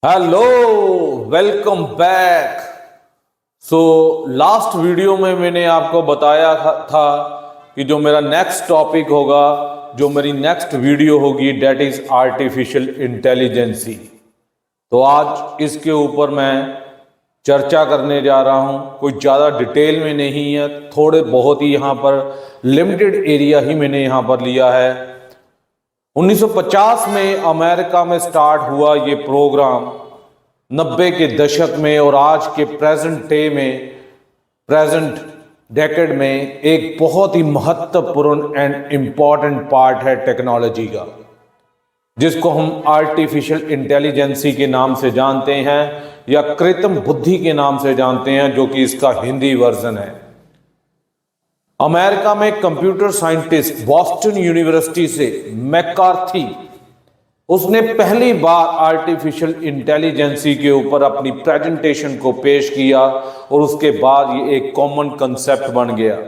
Hello, welcome back. Last video में मैंने आपको बताया था कि जो मेरा नेक्स्ट टॉपिक होगा, जो मेरी नेक्स्ट वीडियो होगी, डेट इज आर्टिफिशियल इंटेलिजेंसी। तो आज इसके ऊपर मैं चर्चा करने जा रहा हूं। कोई ज़्यादा डिटेल में नहीं है, थोड़े बहुत ही यहाँ पर लिमिटेड एरिया ही मैंने यहाँ पर लिया है। 1950 में अमेरिका में स्टार्ट हुआ ये प्रोग्राम, 90 के दशक में, और आज के प्रेजेंट डेकेड में एक बहुत ही महत्वपूर्ण एंड इम्पॉर्टेंट पार्ट है टेक्नोलॉजी का, जिसको हम आर्टिफिशियल इंटेलिजेंसी के नाम से जानते हैं या कृत्रिम बुद्धि के नाम से जानते हैं, जो कि इसका हिंदी वर्जन है। अमेरिका में कंप्यूटर साइंटिस्ट बॉस्टन यूनिवर्सिटी से मैकार्थी, उसने पहली बार आर्टिफिशियल इंटेलिजेंसी के ऊपर अपनी प्रेजेंटेशन को पेश किया और उसके बाद ये एक कॉमन कंसेप्ट बन गया।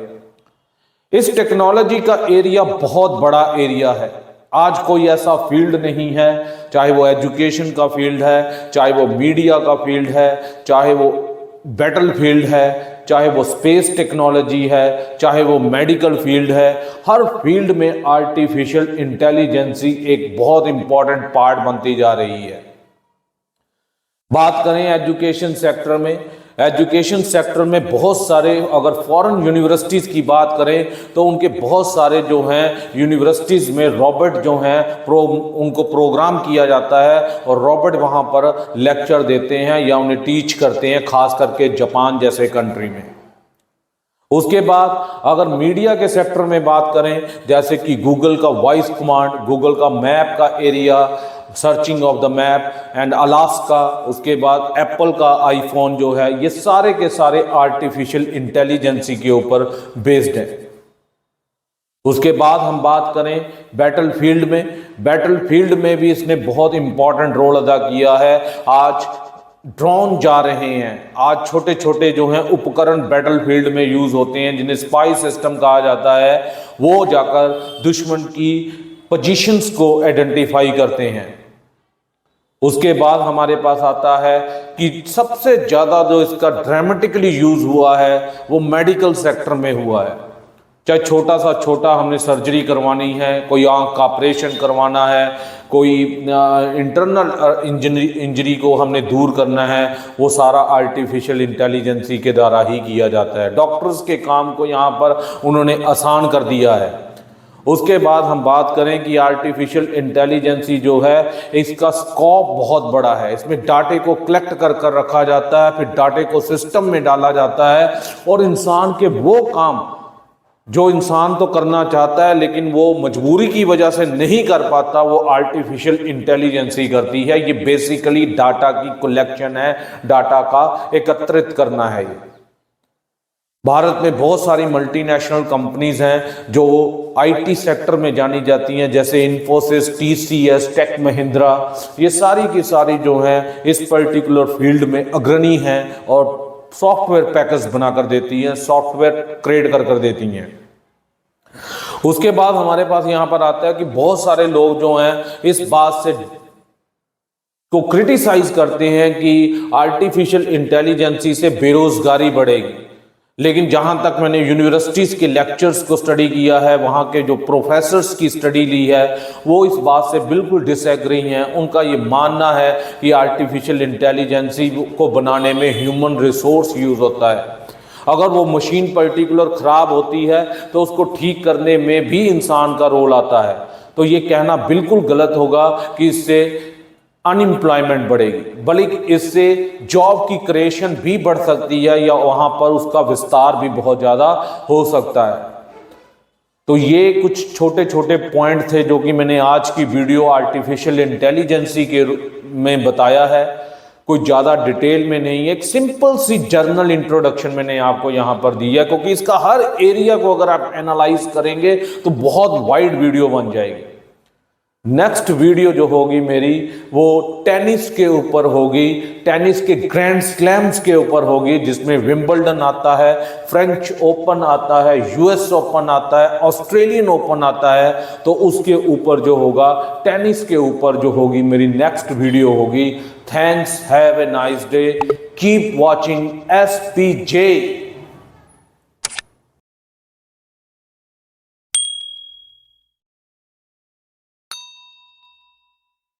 इस टेक्नोलॉजी का एरिया बहुत बड़ा एरिया है। आज कोई ऐसा फील्ड नहीं है, चाहे वो एजुकेशन का फील्ड है, चाहे वो मीडिया का फील्ड है, चाहे वो बैटल फील्ड है, चाहे वो स्पेस टेक्नोलॉजी है, चाहे वो मेडिकल फील्ड है, हर फील्ड में आर्टिफिशियल इंटेलिजेंसी एक बहुत इंपॉर्टेंट पार्ट बनती जा रही है। बात करें एजुकेशन सेक्टर में बहुत सारे, अगर फॉरेन यूनिवर्सिटीज़ की बात करें तो उनके बहुत सारे जो हैं यूनिवर्सिटीज़ में रोबोट जो हैं उनको प्रोग्राम किया जाता है और रोबोट वहाँ पर लेक्चर देते हैं या उन्हें टीच करते हैं, खास करके जापान जैसे कंट्री में। उसके बाद अगर मीडिया के सेक्टर में बात करें, जैसे कि गूगल का वॉइस कमांड, गूगल का मैप का area, searching of the map and Alaska, उसके बाद एप्पल का आईफोन जो है, ये सारे के सारे आर्टिफिशियल इंटेलिजेंसी के ऊपर बेस्ड है। उसके बाद हम बात करें बैटलफील्ड में भी इसने बहुत इंपॉर्टेंट रोल अदा किया है। आज ड्रोन जा रहे हैं, आज छोटे छोटे जो हैं उपकरण बैटलफील्ड में यूज होते हैं, जिन्हें स्पाई सिस्टम कहा जाता है। वो जाकर दुश्मन की पोजीशंस को आइडेंटिफाई करते हैं। उसके बाद हमारे पास आता है कि सबसे ज़्यादा जो इसका ड्रामेटिकली यूज हुआ है वो मेडिकल सेक्टर में हुआ है। चाहे छोटा हमने सर्जरी करवानी है, कोई आंख का ऑपरेशन करवाना है, कोई इंटरनल इंजरी को हमने दूर करना है, वो सारा आर्टिफिशियल इंटेलिजेंसी के द्वारा ही किया जाता है। डॉक्टर्स के काम को यहाँ पर उन्होंने आसान कर दिया है। उसके बाद हम बात करें कि आर्टिफिशियल इंटेलिजेंसी जो है, इसका स्कोप बहुत बड़ा है। इसमें डाटे को कलेक्ट कर रखा जाता है, फिर डाटे को सिस्टम में डाला जाता है और इंसान के वो काम जो इंसान तो करना चाहता है लेकिन वो मजबूरी की वजह से नहीं कर पाता, वो आर्टिफिशियल इंटेलिजेंसी करती है। ये बेसिकली डाटा की कलेक्शन है, डाटा का एकत्रित करना है। ये भारत में बहुत सारी मल्टीनेशनल कंपनीज हैं जो आईटी सेक्टर में जानी जाती हैं, जैसे इन्फोसिस, टीसीएस, टेक महिंद्रा। ये सारी की सारी जो हैं इस पर्टिकुलर फील्ड में अग्रणी हैं और सॉफ्टवेयर पैकेज बनाकर देती हैं, सॉफ्टवेयर क्रिएट कर देती हैं। उसके बाद हमारे पास यहां पर आता है कि बहुत सारे लोग जो हैं इस बात से को क्रिटिसाइज करते हैं कि आर्टिफिशियल इंटेलिजेंसी से बेरोजगारी बढ़ेगी। लेकिन जहां तक मैंने यूनिवर्सिटीज़ के लेक्चर्स को स्टडी किया है, वहां के जो प्रोफेसर्स की स्टडी ली है, वो इस बात से बिल्कुल डिसएग्री हैं। उनका ये मानना है कि आर्टिफिशियल इंटेलिजेंसी को बनाने में ह्यूमन रिसोर्स यूज़ होता है। अगर वो मशीन पर्टिकुलर ख़राब होती है तो उसको ठीक करने में भी इंसान का रोल आता है। तो ये कहना बिल्कुल गलत होगा कि इससे अनएम्प्लॉयमेंट बढ़ेगी, बल्कि इससे जॉब की क्रिएशन भी बढ़ सकती है या वहां पर उसका विस्तार भी बहुत ज़्यादा हो सकता है। तो ये कुछ छोटे छोटे पॉइंट थे जो कि मैंने आज की वीडियो आर्टिफिशियल इंटेलिजेंसी के में बताया है। कोई ज़्यादा डिटेल में नहीं है, एक सिंपल सी जर्नल इंट्रोडक्शन मैंने आपको यहाँ पर दी है, क्योंकि इसका हर एरिया को अगर आप एनालाइज करेंगे तो बहुत वाइड वीडियो बन जाएगी। नेक्स्ट वीडियो जो होगी मेरी वो टेनिस के ऊपर होगी, टेनिस के ग्रैंड स्लैम्स के ऊपर होगी, जिसमें विंबलडन आता है, फ्रेंच ओपन आता है, यूएस ओपन आता है, ऑस्ट्रेलियन ओपन आता है। तो उसके ऊपर जो होगा, टेनिस के ऊपर जो होगी मेरी नेक्स्ट वीडियो होगी। Thanks, have a nice day, keep watching SPJ।